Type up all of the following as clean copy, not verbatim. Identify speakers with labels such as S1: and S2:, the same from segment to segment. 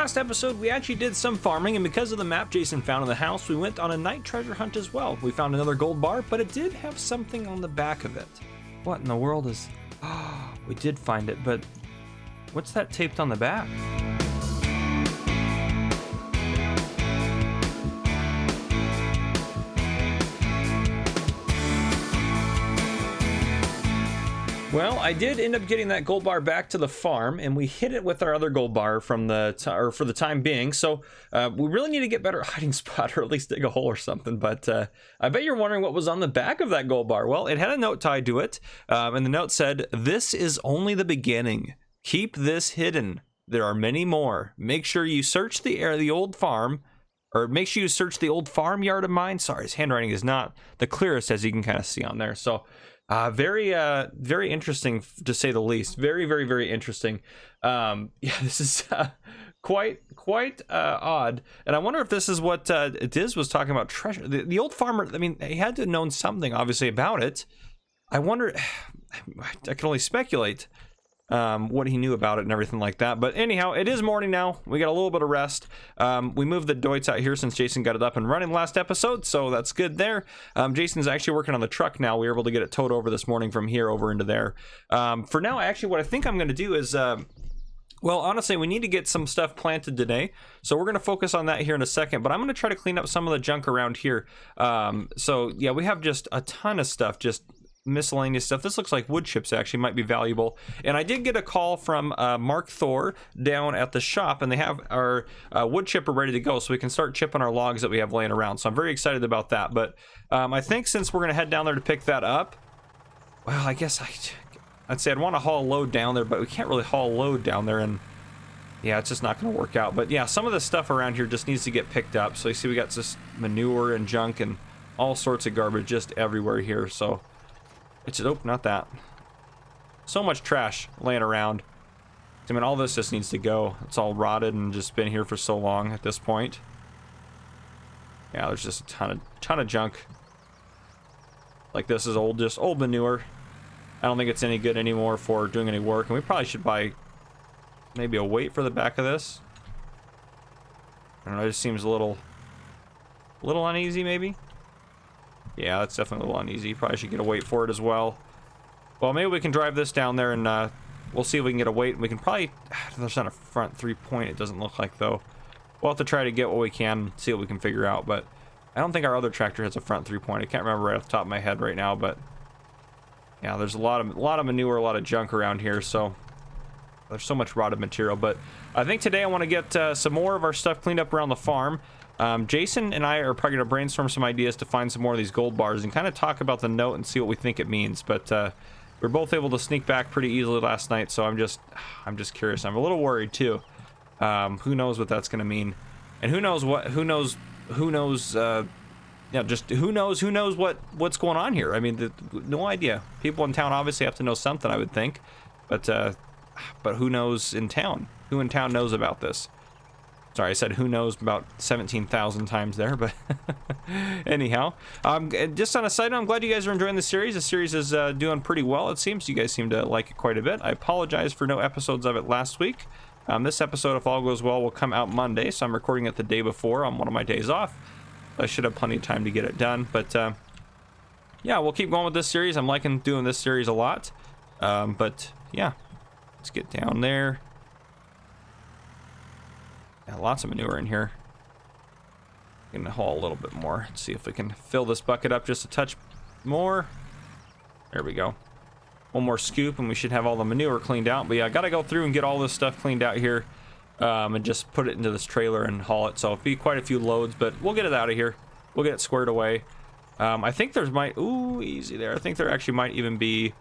S1: last episode, we actually did some farming, and because of the map Jason found in the house, we went on a night treasure hunt as well. We found another gold bar, but it did have something on the back of it. What in the world is... Oh, we did find it, but what's that taped on the back? Well, I did end up getting that gold bar back to the farm, and we hid it with our other gold bar from for the time being. So we really need to get better hiding spot, or at least dig a hole or something. But I bet you're wondering what was on the back of that gold bar. Well, it had a note tied to it, and the note said, "This is only the beginning. Keep this hidden. There are many more. Make sure you search the old farm." Or make sure you search the old farmyard of mine. Sorry, his handwriting is not the clearest, as you can kind of see on there. So very interesting, to say the least. Very interesting. Yeah, this is quite odd. And I wonder if this is what Diz was talking about, treasure. The old farmer, I mean, he had to have known something, obviously, about it. I wonder, I can only speculate what he knew about it and everything like that. But anyhow, it is morning now. We got a little bit of rest. We moved the Deutz out here since Jason got it up and running last episode, so that's good there. Jason's actually working on the truck now. We were able to get it towed over this morning from here over into there. For now, actually, what I think I'm going to do is... well, honestly, we need to get some stuff planted today, so we're going to focus on that here in a second, but I'm going to try to clean up some of the junk around here. So, yeah, we have just a ton of stuff, just miscellaneous stuff. This looks like wood chips actually might be valuable, and I did get a call from Mark Thor down at the shop, and they have our wood chipper ready to go, so we can start chipping our logs that we have laying around. So I'm very excited about that. But I think since we're gonna head down there to pick that up, well, I guess I'd say I'd want to haul a load down there, but we can't really haul a load down there, and yeah, it's just not gonna work out. But yeah, some of the stuff around here just needs to get picked up. So you see we got this manure and junk and all sorts of garbage just everywhere here. So it's, oh, not that. So much trash laying around. I mean, all this just needs to go. It's all rotted and just been here for so long at this point. Yeah, there's just a ton of junk. Like, this is old, just old manure. I don't think it's any good anymore for doing any work, and we probably should buy maybe a weight for the back of this. I don't know, it just seems a little uneasy, maybe. Yeah, that's definitely a little uneasy. Probably should get a weight for it as well. Well, maybe we can drive this down there, and we'll see if we can get a weight. We can probably... There's not a front 3-point, it doesn't look like, though. We'll have to try to get what we can, see what we can figure out, but I don't think our other tractor has a front 3-point. I can't remember right off the top of my head right now, but yeah, there's a lot of manure, a lot of junk around here, so there's so much rotted material. But I think today I want to get some more of our stuff cleaned up around the farm. Jason and I are probably going to brainstorm some ideas to find some more of these gold bars and kind of talk about the note and see what we think it means. But we're both able to sneak back pretty easily last night, so I'm just curious. I'm a little worried too. Who knows what that's going to mean, and who knows just who knows what's going on here. I mean, no idea. People in town obviously have to know something, I would think, but who knows in town? Who in town knows about this? Sorry, I said who knows about 17,000 times there, but anyhow. Just on a side note, I'm glad you guys are enjoying the series. The series is doing pretty well, it seems. You guys seem to like it quite a bit. I apologize for no episodes of it last week. This episode, if all goes well, will come out Monday, so I'm recording it the day before on one of my days off. I should have plenty of time to get it done, but yeah, we'll keep going with this series. I'm liking doing this series a lot, but yeah, let's get down there. Yeah, lots of manure in here. Gonna haul a little bit more. Let's see if we can fill this bucket up just a touch more. There we go. One more scoop and we should have all the manure cleaned out. But yeah, I gotta go through and get all this stuff cleaned out here, and just put it into this trailer and haul it. So it'll be quite a few loads, but we'll get it out of here. We'll get it squared away. I think there's ooh, easy there. I think there actually might even be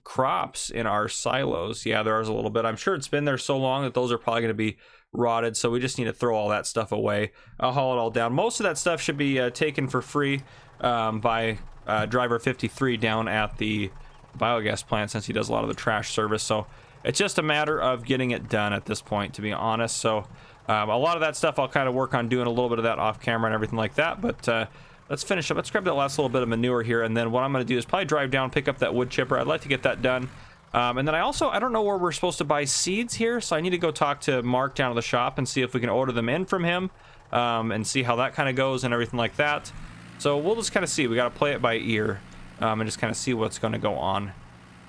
S1: crops in our silos. Yeah, there is a little bit. I'm sure it's been there so long that those are probably going to be rotted, so we just need to throw all that stuff away. I'll haul it all down. Most of that stuff should be taken for free by driver 53 down at the biogas plant, since he does a lot of the trash service. So it's just a matter of getting it done at this point, to be honest. So a lot of that stuff I'll kind of work on doing a little bit of that off camera and everything like that. But let's finish up. Let's grab that last little bit of manure here, and then what I'm going to do is probably drive down, pick up that wood chipper. I'd like to get that done And then I don't know where we're supposed to buy seeds here, so I need to go talk to Mark down at the shop and see if we can order them in from him, and see how that kind of goes and everything like that. So we'll just kind of see. We got to play it by ear, and just kind of see what's going to go on.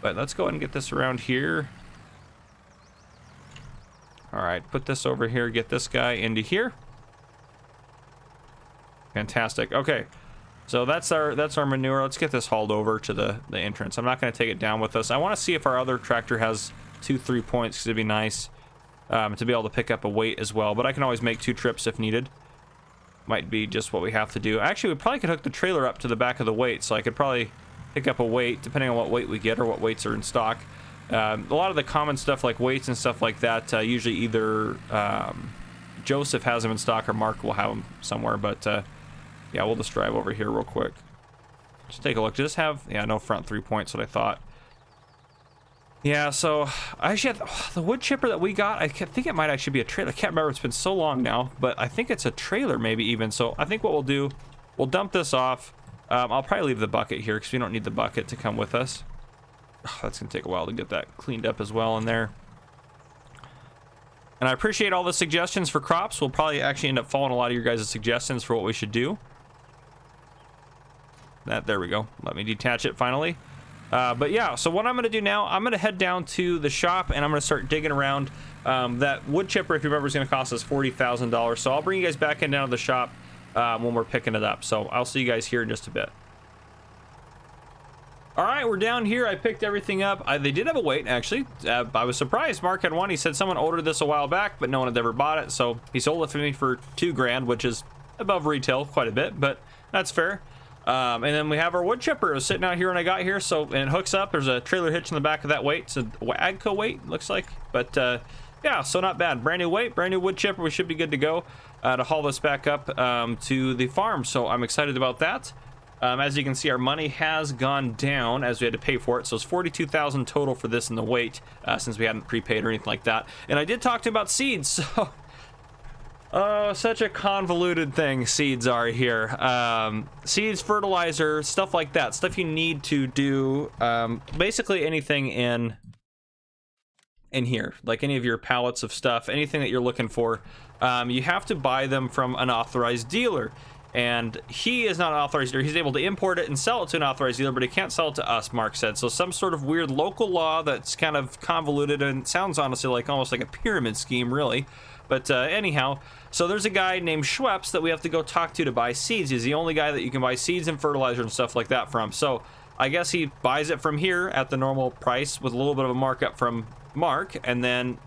S1: But let's go ahead and get this around here. All right, put this over here, get this guy into here. Fantastic. Okay, so that's our manure. Let's get this hauled over to the entrance. I'm not going to take it down with us. I want to see if our other tractor has 2-3 points, because it'd be nice to be able to pick up a weight as well. But I can always make 2 trips if needed. Might be just what we have to do. Actually, we probably could hook the trailer up to the back of the weight, so I could probably pick up a weight depending on what weight we get or what weights are in stock. A lot of the common stuff like weights and stuff like that, usually either Joseph has them in stock or Mark will have them somewhere. But yeah, we'll just drive over here real quick. Just take a look. Does this have, yeah, no front 3 points, what I thought. Yeah, so I actually had the wood chipper that we got. I think it might actually be a trailer. I can't remember. It's been so long now, but I think it's a trailer maybe even. So I think what we'll do, we'll dump this off. I'll probably leave the bucket here because we don't need the bucket to come with us. Oh, that's gonna take a while to get that cleaned up as well in there. And I appreciate all the suggestions for crops. We'll probably actually end up following a lot of your guys' suggestions for what we should do. There we go. Let me detach it finally. But yeah, so what I'm going to do now, I'm going to head down to the shop and I'm going to start digging around. That wood chipper, if you remember, is going to cost us $40,000. So I'll bring you guys back in down to the shop when we're picking it up. So I'll see you guys here in just a bit. All right, we're down here. I picked everything up. They did have a weight, actually. I was surprised. Mark had one. He said someone ordered this a while back, but no one had ever bought it. So he sold it for me for $2,000, which is above retail quite a bit, but that's fair. And then we have our wood chipper. It was sitting out here when I got here, so, and it hooks up. There's a trailer hitch in the back of that weight. It's a AGCO weight, looks like. But yeah, so not bad. Brand new weight, brand new wood chipper. We should be good to go to haul this back up to the farm. So I'm excited about that. As you can see, our money has gone down as we had to pay for it. So it's $42,000 total for this and the weight, since we hadn't prepaid or anything like that. And I did talk to you about seeds, so oh, such a convoluted thing seeds are here. Seeds, fertilizer, stuff like that. Stuff you need to do basically anything in here. Like any of your pallets of stuff, anything that you're looking for. You have to buy them from an authorized dealer. And he is not an authorized dealer. He's able to import it and sell it to an authorized dealer, but he can't sell it to us, Mark said. So some sort of weird local law that's kind of convoluted and sounds honestly like almost like a pyramid scheme, really. But anyhow, so there's a guy named Schweppes that we have to go talk to buy seeds. He's the only guy that you can buy seeds and fertilizer and stuff like that from. So I guess he buys it from here at the normal price with a little bit of a markup from Mark. And then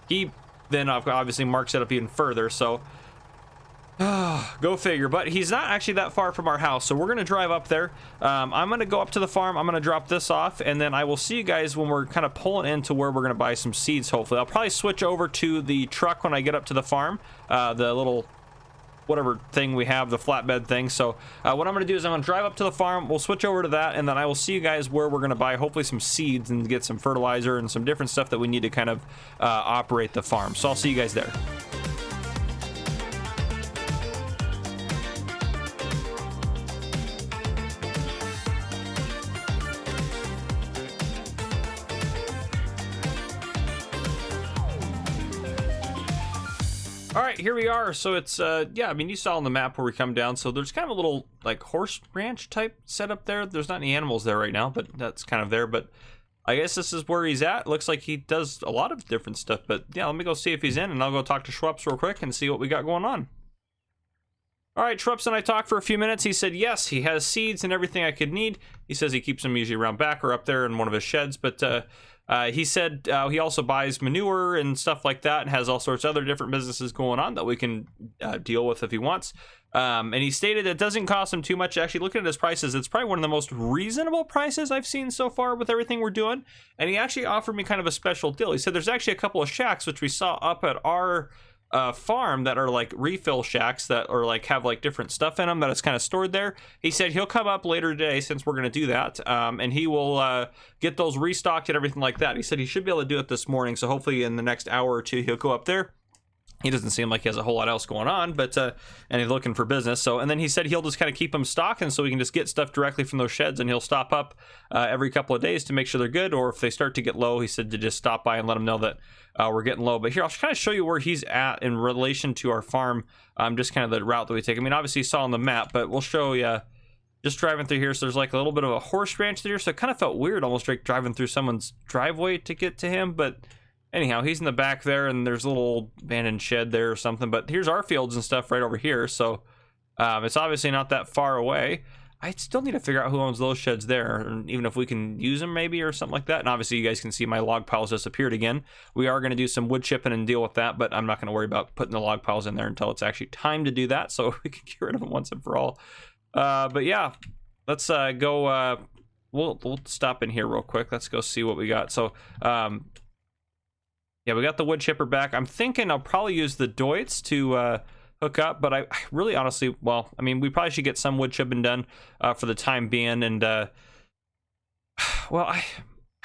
S1: he then obviously marks it up even further. So go figure. But he's not actually that far from our house, so we're gonna drive up there. I'm gonna go up to the farm. I'm gonna drop this off, and then I will see you guys when we're kind of pulling into where we're gonna buy some seeds. Hopefully, I'll probably switch over to the truck when I get up to the farm, the little whatever thing we have, the flatbed thing. So what I'm gonna do is I'm gonna drive up to the farm. We'll switch over to that, and then I will see you guys where we're gonna buy hopefully some seeds and get some fertilizer and some different stuff that we need to kind of operate the farm. So I'll see you guys there. All right, here we are. So it's yeah, I mean, you saw on the map where we come down. So there's kind of a little like horse ranch type setup there. There's not any animals there right now, but that's kind of there. But I guess this is where he's at. Looks like he does a lot of different stuff. But yeah, let me go see if he's in, and I'll go talk to Schweppes real quick and see what we got going on. All right, Schweppes and I talked for a few minutes. He said yes, he has seeds and everything I could need. He says he keeps them usually around back or up there in one of his sheds, but he said he also buys manure and stuff like that and has all sorts of other different businesses going on that we can deal with if he wants. And he stated it doesn't cost him too much. Actually, looking at his prices, it's probably one of the most reasonable prices I've seen so far with everything we're doing. And he actually offered me kind of a special deal. He said there's actually a couple of shacks, which we saw up at our farm, that are like refill shacks that are like have like different stuff in them that is kind of stored there. He said he'll come up later today since we're going to do that, and he will get those restocked and everything like that. He said he should be able to do it this morning, so hopefully in the next hour or two he'll go up there he doesn't seem like he has a whole lot else going on, but and he's looking for business. So, and then he said he'll just kind of keep them stocking so we can just get stuff directly from those sheds, and he'll stop up every couple of days to make sure they're good, or if they start to get low, he said to just stop by and let them know that we're getting low. But here, I'll kind of show you where he's at in relation to our farm, just kind of the route that we take. I mean, obviously you saw on the map, but we'll show you just driving through here. So there's like a little bit of a horse ranch there, so it kind of felt weird, almost like driving through someone's driveway to get to him, but anyhow, he's in the back there, and there's a little abandoned shed there or something. But here's our fields and stuff right over here, so it's obviously not that far away. I still need to figure out who owns those sheds there, and even if we can use them maybe or something like that. And obviously you guys can see my log piles disappeared again. We are going to do some wood chipping and deal with that, but I'm not going to worry about putting the log piles in there until it's actually time to do that, so we can get rid of them once and for all. But yeah, let's go. We'll stop in here real quick. Let's go see what we got. So yeah, we got the wood chipper back. I'm thinking I'll probably use the Deutz to hook up, but I really honestly, well, I mean, we probably should get some wood chipping done for the time being. And well, I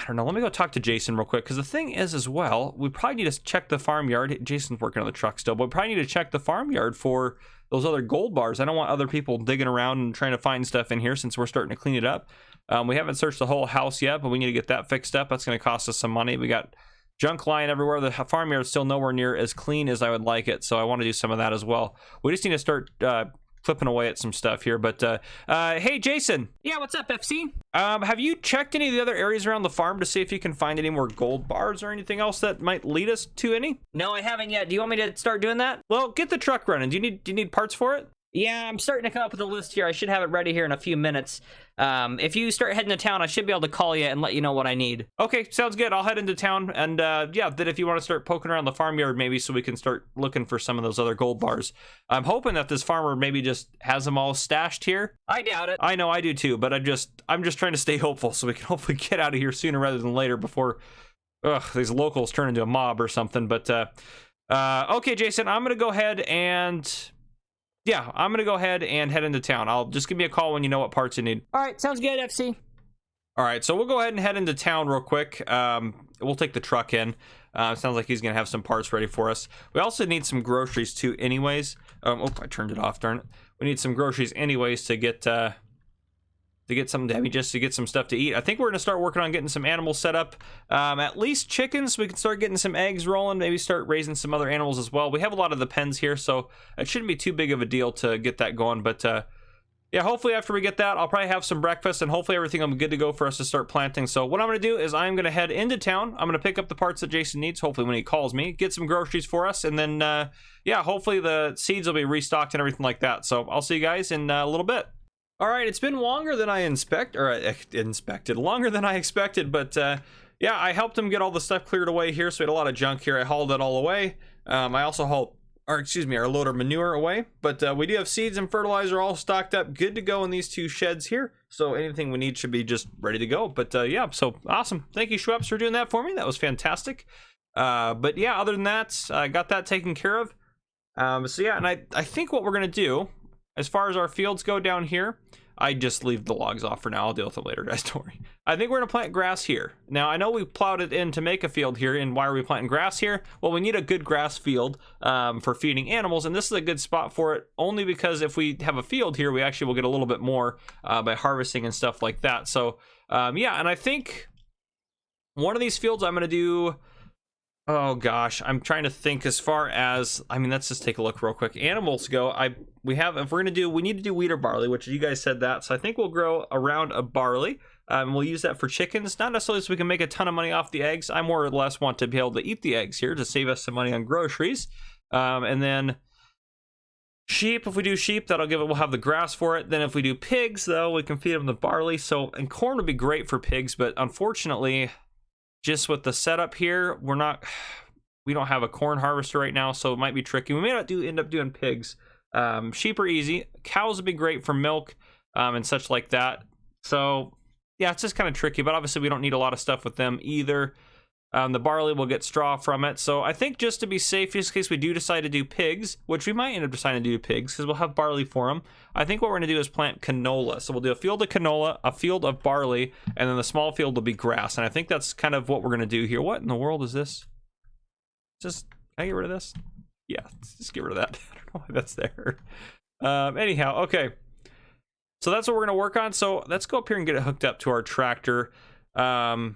S1: don't know. Let me go talk to Jason real quick, because the thing is as well, we probably need to check the farmyard. Jason's working on the truck still, but we probably need to check the farmyard for those other gold bars. I don't want other people digging around and trying to find stuff in here since we're starting to clean it up. We haven't searched the whole house yet, but we need to get that fixed up. That's going to cost us some money. We got junk lying everywhere. The farmyard is still nowhere near as clean as I would like it, so I want to do some of that as well. We just need to start clipping away at some stuff here. But hey, Jason.
S2: Yeah, what's up, FC?
S1: Have you checked any of the other areas around the farm to see if you can find any more gold bars or anything else that might lead us to any?
S2: No, I haven't yet. Do you want me to start doing that?
S1: Well, get the truck running. Do you need parts for it?
S2: Yeah, I'm starting to come up with a list here. I should have it ready here in a few minutes. If you start heading to town, I should be able to call you and let you know what I need.
S1: Okay, sounds good. I'll head into town, and yeah, then if you want to start poking around the farmyard maybe so we can start looking for some of those other gold bars. I'm hoping that this farmer maybe just has them all stashed here.
S2: I doubt it.
S1: I know, I do too, but I'm just trying to stay hopeful so we can hopefully get out of here sooner rather than later before these locals turn into a mob or something. But okay, Jason, I'm gonna go ahead and head into town. I'll just give me a call when you know what parts you need.
S2: All right, sounds good, FC.
S1: All right, so we'll go ahead and head into town real quick. We'll take the truck in. It sounds like he's gonna have some parts ready for us. We also need some groceries too anyways. Oh, I turned it off, darn it. We need some groceries anyways to get some, I mean, just to get some stuff to eat. I think we're gonna start working on getting some animals set up, at least chickens. We can start getting some eggs rolling, maybe start raising some other animals as well. We have a lot of the pens here, so it shouldn't be too big of a deal to get that going. But yeah, hopefully after we get that, I'll probably have some breakfast, and hopefully everything will be good to go for us to start planting. So what I'm gonna do is I'm gonna head into town. I'm gonna pick up the parts that Jason needs, hopefully when he calls me, get some groceries for us, and then yeah, hopefully the seeds will be restocked and everything like that. So I'll see you guys in a little bit. All right, it's been longer than I longer than I expected, but yeah, I helped him get all the stuff cleared away here, so we had a lot of junk here. I hauled it all away. I also hauled, our load of manure away, but we do have seeds and fertilizer all stocked up, good to go in these two sheds here, so anything we need should be just ready to go. But yeah, so awesome. Thank you, Schweppes, for doing that for me. That was fantastic. But yeah, other than that, I got that taken care of. So yeah, and I think what we're gonna do, as far as our fields go down here, I just leave the logs off for now. I'll deal with it later, guys, don't worry. I think we're gonna plant grass here. Now, I know we plowed it in to make a field here, and why are we planting grass here? Well, we need a good grass field for feeding animals, and this is a good spot for it, only because if we have a field here, we actually will get a little bit more by harvesting and stuff like that. So, yeah, and I think one of these fields I'm gonna do, oh gosh, I'm trying to think as far as, I mean, let's just take a look real quick. Animals go, we need to do wheat or barley, which you guys said that, so I think we'll grow around a barley. We'll use that for chickens, not necessarily so we can make a ton of money off the eggs. I more or less want to be able to eat the eggs here to save us some money on groceries. And then sheep, if we do sheep, we'll have the grass for it. Then if we do pigs, though, we can feed them the barley. So, and corn would be great for pigs, but unfortunately, just with the setup here, we don't have a corn harvester right now, so it might be tricky. We may not end up doing pigs. Sheep are easy. Cows would be great for milk and such like that. So yeah, it's just kind of tricky, but obviously we don't need a lot of stuff with them either. The barley will get straw from it. So I think just to be safe, just in case we do decide to do pigs, which we might end up deciding to do pigs because we'll have barley for them. I think what we're going to do is plant canola. So we'll do a field of canola, a field of barley, and then the small field will be grass. And I think that's kind of what we're going to do here. What in the world is this? Can I get rid of this? Yeah, let's just get rid of that. I don't know why that's there. Anyhow, okay. So that's what we're going to work on. So let's go up here and get it hooked up to our tractor. I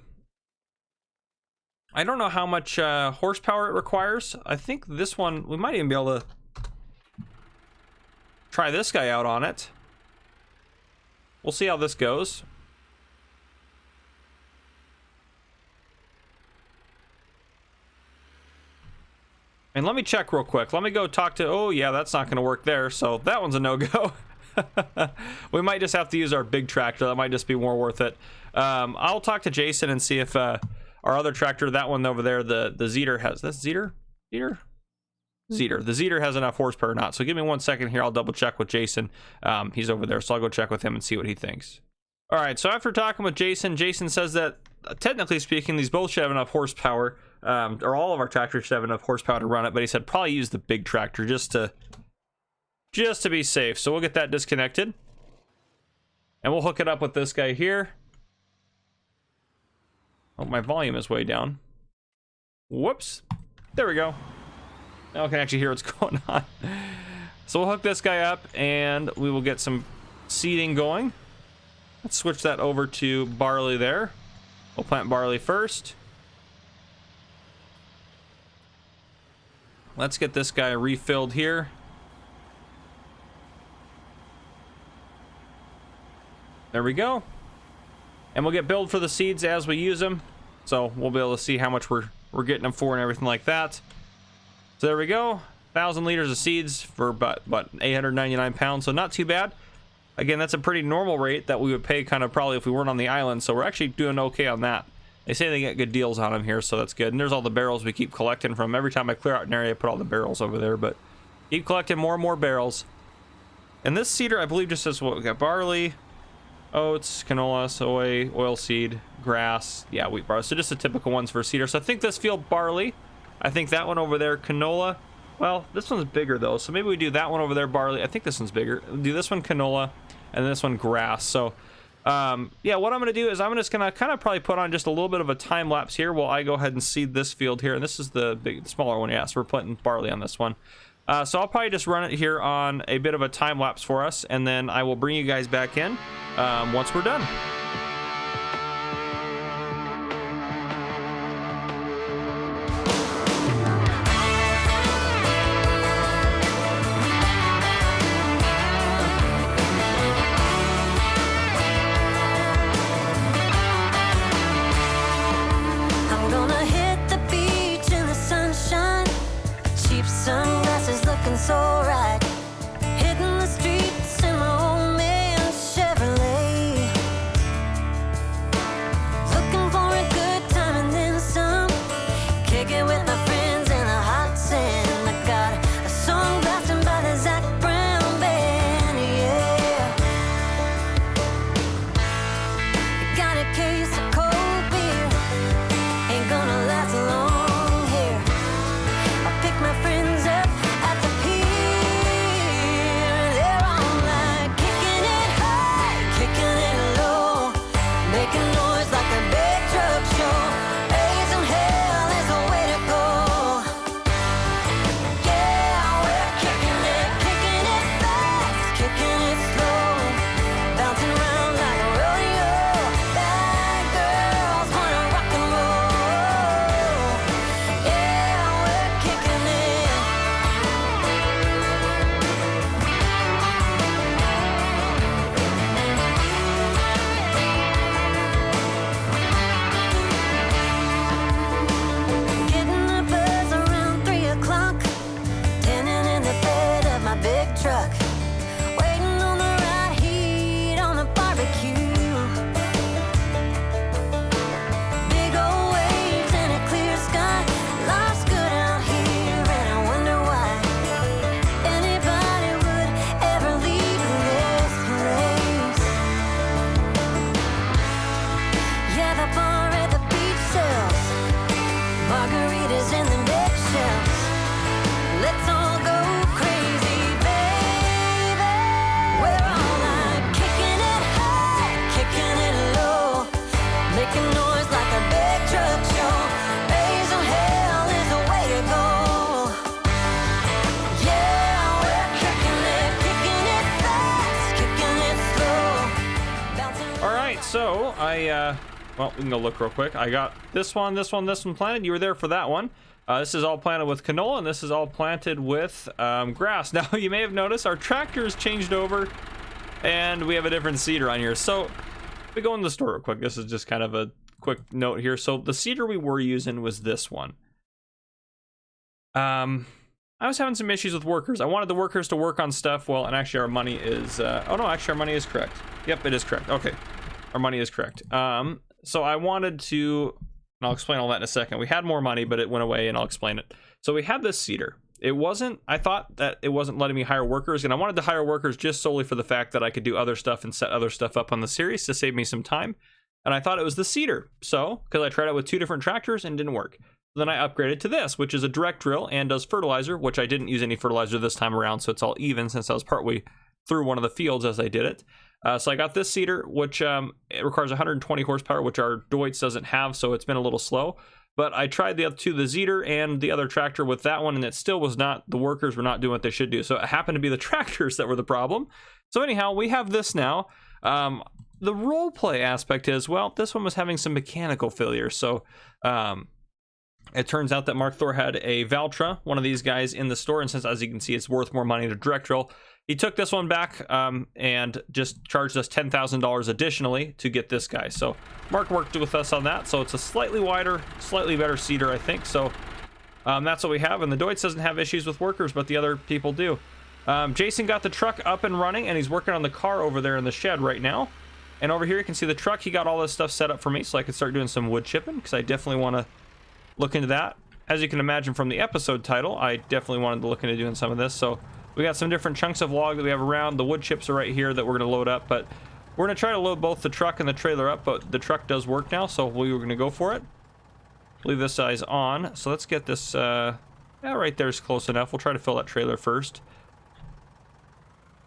S1: don't know how much horsepower it requires. I think this one, we might even be able to try this guy out on it. We'll see how this goes. And let me check real quick. Let me go talk to, oh yeah, that's not going to work there. So that one's a no-go. We might just have to use our big tractor. That might just be more worth it. I'll talk to Jason and see if our other tractor, that one over there, the Zeter has, that's Zeter? Zeter? Zeter. The Zeter has enough horsepower or not. So give me 1 second here. I'll double check with Jason. He's over there. So I'll go check with him and see what he thinks. All right. So after talking with Jason, Jason says that technically speaking, these both should have enough horsepower. Or all of our tractors should have enough horsepower to run it, but he said probably use the big tractor just to be safe. So we'll get that disconnected and we'll hook it up with this guy here. Oh, my volume is way down. Whoops. There we go. Now I can actually hear what's going on. So we'll hook this guy up and we will get some seeding going. Let's switch that over to barley there. We'll plant barley first. Let's get this guy refilled here. There we go. And we'll get billed for the seeds as we use them. So we'll be able to see how much we're getting them for and everything like that. So there we go. 1,000 liters of seeds for about 899 pounds. So not too bad. Again, that's a pretty normal rate that we would pay kind of probably if we weren't on the island. So we're actually doing okay on that. They say they get good deals on them here, so that's good. And there's all the barrels we keep collecting from. Every time I clear out an area, I put all the barrels over there, but keep collecting more and more barrels. And this seeder, I believe, just says what we got: barley, oats, canola, soy, oilseed, grass, yeah, wheat, barley. So just the typical ones for seeder. So I think this field barley. I think that one over there canola. Well, this one's bigger though, so maybe we do that one over there barley. I think this one's bigger. We'll do this one canola, and this one grass. So yeah, what I'm going to do is I'm just going to kind of probably put on just a little bit of a time lapse here while I go ahead and seed this field here. And this is the smaller one. Yeah, so we're putting barley on this one. So I'll probably just run it here on a bit of a time lapse for us, and then I will bring you guys back in once we're done.
S3: So right, hitting the streets in my old man Chevrolet, looking for a good time and then some, kicking with my friends in the hot sand. I got a song blasting by the Zach Brown band, yeah. Got a case of cold beer, ain't gonna last long here. I'll pick my friends up at the pier. They're all like kicking it high, kicking it low, making noise like a big truck show. Raising hell is the way to go. Yeah, we're kicking it fast, kicking it slow, bouncing around like a rodeo. Bad girls wanna rock and roll. Yeah, we're kicking it.
S1: well, we can go look real quick. I got this one planted. You were there for that one. This is all planted with canola, and this is all planted with grass. Now, you may have noticed our tractor's changed over, and we have a different seeder on here. So, we go in the store real quick. This is just kind of a quick note here. So, the seeder we were using was this one. I was having some issues with workers. I wanted the workers to work on stuff. Well, and actually our money is... oh, no, actually our money is correct. Yep, it is correct. Okay, our money is correct. So, I wanted to... And I'll explain all that in a second. We had more money, but it went away, and I'll explain it. So we had this seeder. I thought that it wasn't letting me hire workers, and I wanted to hire workers just solely for the fact that I could do other stuff and set other stuff up on the series to save me some time. And I thought it was the seeder. So, because I tried it with 2 different tractors and didn't work. Then I upgraded to this, which is a direct drill and does fertilizer, which I didn't use any fertilizer this time around, so it's all even since I was partway through one of the fields as I did it. So I got this seeder, which it requires 120 horsepower, which our Deutz doesn't have, so it's been a little slow. But I tried the other 2, the Zeter and the other tractor with that one, and it still was not, the workers were not doing what they should do. So it happened to be the tractors that were the problem. So anyhow, we have this now. The role play aspect is, well, this one was having some mechanical failures. So it turns out that Mark Thor had a Valtra, one of these guys, in the store, and since, as you can see, it's worth more money to direct drill, he took this one back and just charged us $10,000 additionally to get this guy. So Mark worked with us on that. So it's a slightly wider, slightly better seeder, I think. So that's what we have. And the Deutz doesn't have issues with workers, but the other people do. Jason got the truck up and running, and he's working on the car over there in the shed right now. And over here you can see the truck. He got all this stuff set up for me so I could start doing some wood chipping, because I definitely want to look into that. As you can imagine from the episode title, I definitely wanted to look into doing some of this. So we got some different chunks of log that we have around. The wood chips are right here that we're going to load up, but we're going to try to load both the truck and the trailer up, but the truck does work now, so we were going to go for it. Leave this size on. So let's get this, yeah, right there's close enough. We'll try to fill that trailer first.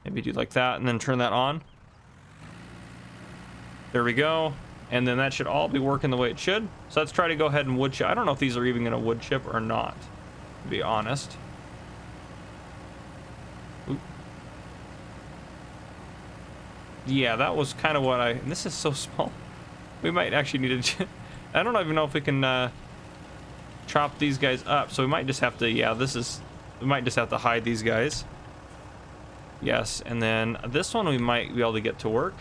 S1: Maybe do like that and then turn that on. There we go. And then that should all be working the way it should. So let's try to go ahead and wood chip. I don't know if these are even going to wood chip or not, to be honest. Yeah, that was kind of what and this is so small. We might actually need to, I don't even know if we can chop these guys up. So we might just have to, yeah, we might just have to hide these guys. Yes, and then this one we might be able to get to work.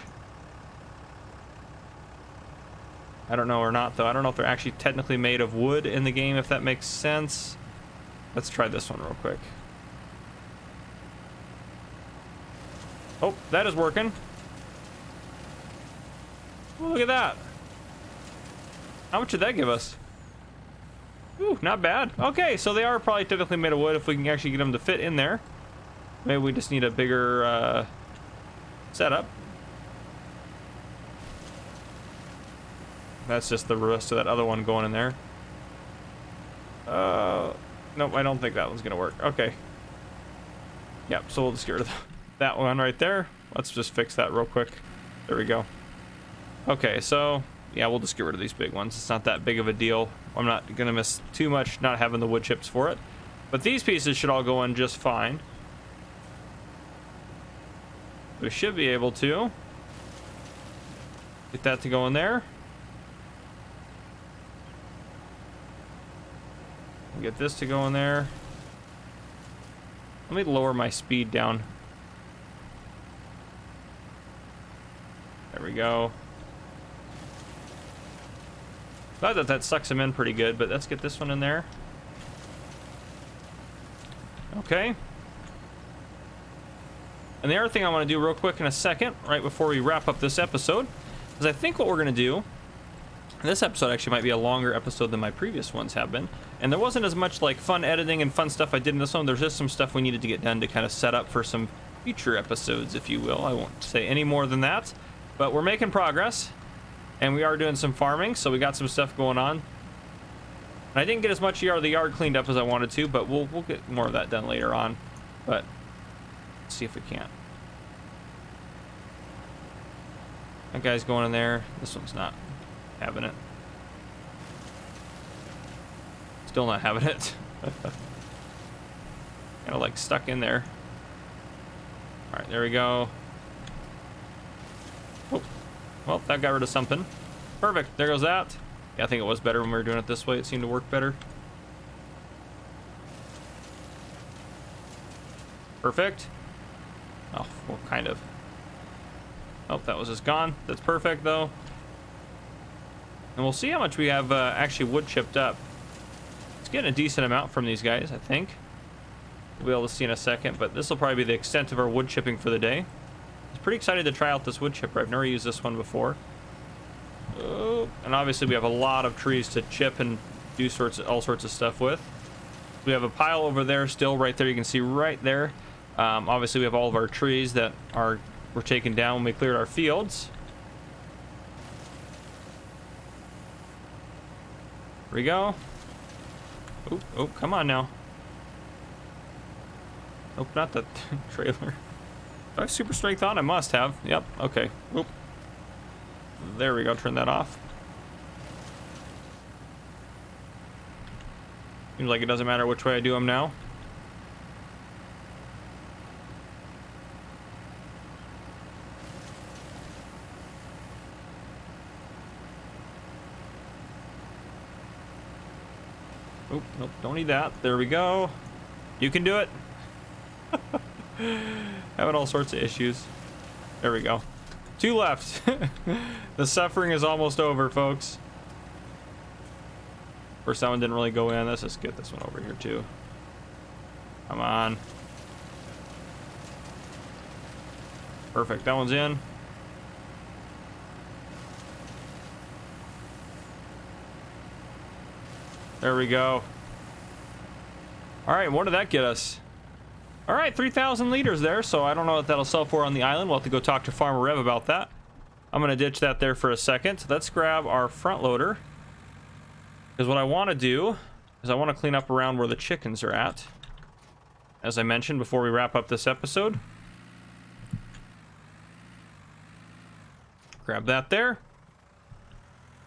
S1: I don't know or not, though. I don't know if they're actually technically made of wood in the game, if that makes sense. Let's try this one real quick. Oh, that is working. Oh, look at that. How much did that give us? Ooh, not bad. Okay, so they are probably typically made of wood if we can actually get them to fit in there. Maybe we just need a bigger setup. That's just the rest of that other one going in there. Nope, I don't think that one's gonna work. Okay. Yep, so we'll just get rid of that one right there. Let's just fix that real quick. There we go. Okay, so yeah, we'll just get rid of these big ones. It's not that big of a deal. I'm not gonna miss too much not having the wood chips for it. But these pieces should all go in just fine. We should be able to get that to go in there. Get this to go in there. Let me lower my speed down. There we go. Glad that sucks them in pretty good, but let's get this one in there. Okay. And the other thing I want to do real quick in a second, right before we wrap up this episode, is I think what we're going to do, this episode actually might be a longer episode than my previous ones have been. And there wasn't as much like fun editing and fun stuff I did in this one. There's just some stuff we needed to get done to kind of set up for some future episodes, if you will. I won't say any more than that, but we're making progress and we are doing some farming. So we got some stuff going on. And I didn't get as much of the yard cleaned up as I wanted to, but we'll get more of that done later on. But let's see if we can. That guy's going in there. This one's not having it. Still not having it. Kind of like stuck in there. All right, there we go. Oh, well, that got rid of something. Perfect. There goes that. Yeah, I think it was better when we were doing it this way. It seemed to work better. Perfect. Oh, well, kind of. Oh, that was just gone. That's perfect, though. And we'll see how much we have actually wood chipped up. It's getting a decent amount from these guys, I think. We'll be able to see in a second, but this will probably be the extent of our wood chipping for the day. I was pretty excited to try out this wood chipper. I've never used this one before. Oh, and obviously we have a lot of trees to chip and do all sorts of stuff with. We have a pile over there still, right there. You can see right there. Obviously we have all of our trees that were taken down when we cleared our fields. Here we go. Oh, come on now. Nope, not the trailer. Do I have super strength on? I must have. Yep, okay. Oop. There we go, turn that off. Seems like it doesn't matter which way I do them now. Oop, nope, don't need that. There we go. You can do it. Having all sorts of issues. There we go. 2 left. The suffering is almost over, folks. First, that one didn't really go in. Let's just get this one over here, too. Come on. Perfect. That one's in. There we go. All right, what did that get us? All right, 3,000 liters there, so I don't know what that'll sell for on the island. We'll have to go talk to Farmer Rev about that. I'm going to ditch that there for a second. Let's grab our front loader. Because what I want to do is I want to clean up around where the chickens are at. As I mentioned before we wrap up this episode. Grab that there.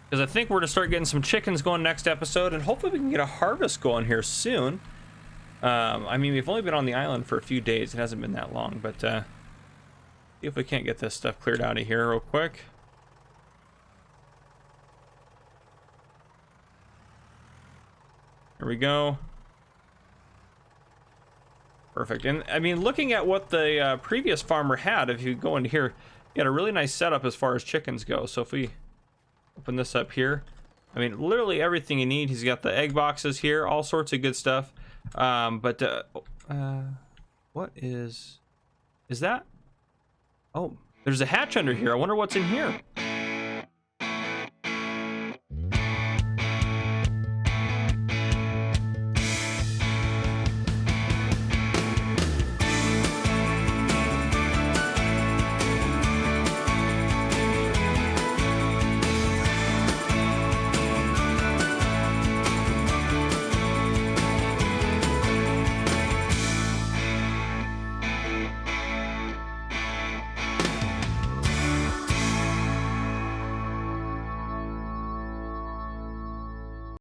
S1: Because I think we're going to start getting some chickens going next episode. And hopefully we can get a harvest going here soon. I mean, we've only been on the island for a few days. It hasn't been that long, but see if we can't get this stuff cleared out of here real quick. Here we go. Perfect. And I mean, looking at what the previous farmer had, if you go into here, he had a really nice setup as far as chickens go. So if we open this up here, I mean, literally everything you need. He's got the egg boxes here, all sorts of good stuff. What is that? Oh, there's a hatch under here. I wonder what's in here.